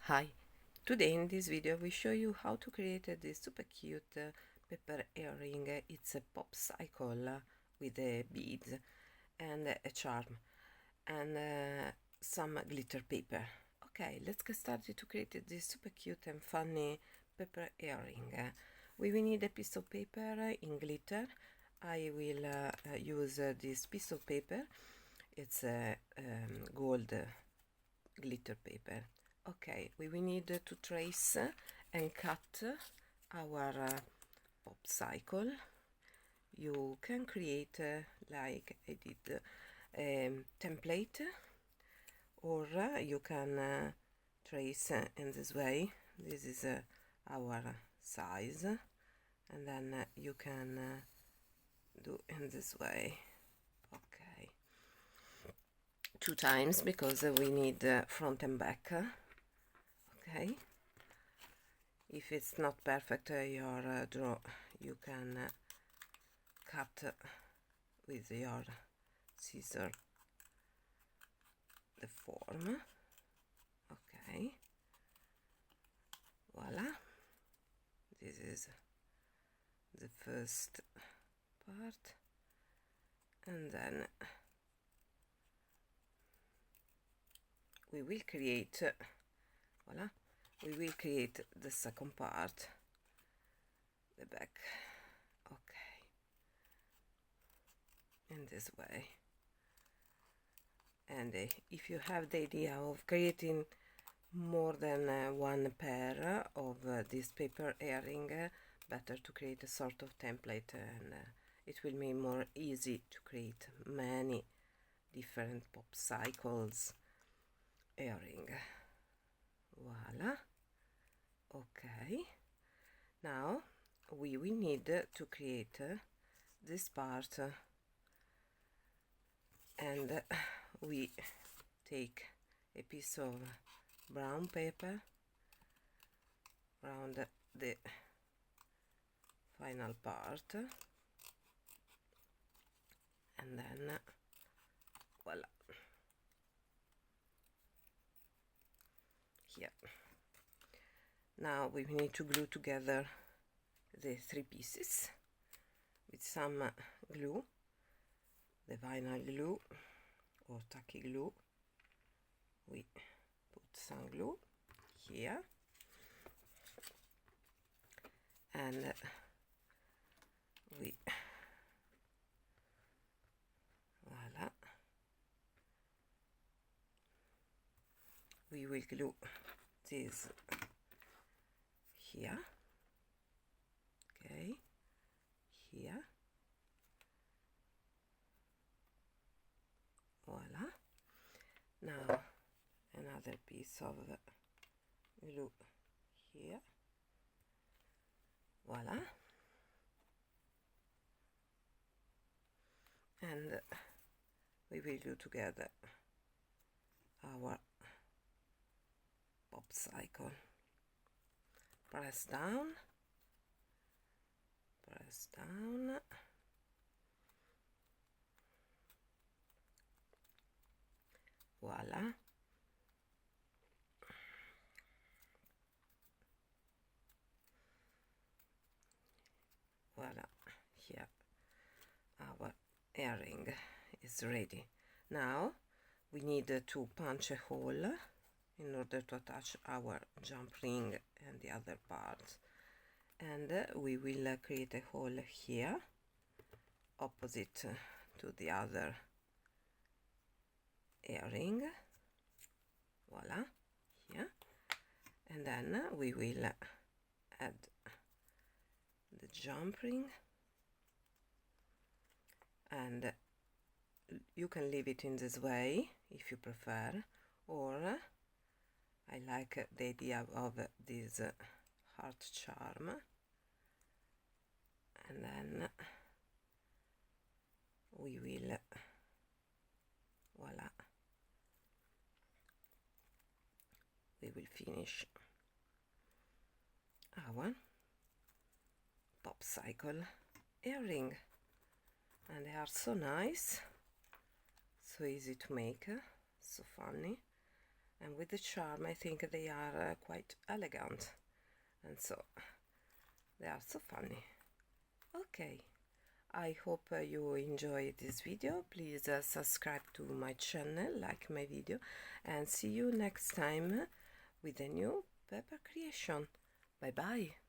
Hi, today in this video we show you how to create this super cute paper earring. It's a popsicle with beads and a charm and some glitter paper. Okay, let's get started to create this super cute and funny paper earring. We will need a piece of paper in glitter. I will use this piece of paper. It's gold glitter paper. Okay, we will need to trace and cut our popsicle. You can create like I did a template, or you can trace in this way. This is our size, and then you can do in this way. Okay, 2 times because we need front and back. Okay, if it's not perfect your draw, you can cut with your scissor the form. Okay, voila, this is the first part, and then we will create voila, we will create the second part, the back. Okay, in this way. And if you have the idea of creating more than one pair of this paper earring, better to create a sort of template, and it will be more easy to create many different popsicles earring. Voila. Okay, now we will need to create this part, and we take a piece of brown paper around the final part, and then voila, here. Now we need to glue together the 3 pieces with some glue, the vinyl glue or tacky glue. We put some glue here, and we voila, we will glue this here. Okay, here, voila. Now another piece of glue here, voila, and we will glue together our popsicle. Press down, voila, voila, here our earring is ready. Now we need to punch a hole in order to attach our jump ring and the other parts, and we will create a hole here opposite to the other earring, voila, here, and then we will add the jump ring, and you can leave it in this way if you prefer, or I like the idea of this heart charm, and then we will voila, we will finish our popsicle earring, and they are so nice, so easy to make, so funny. and with the charm I think they are quite elegant, and so they are so funny. Okay, I hope you enjoyed this video. Please subscribe to my channel, like my video, and see you next time with a new pepper creation. Bye bye.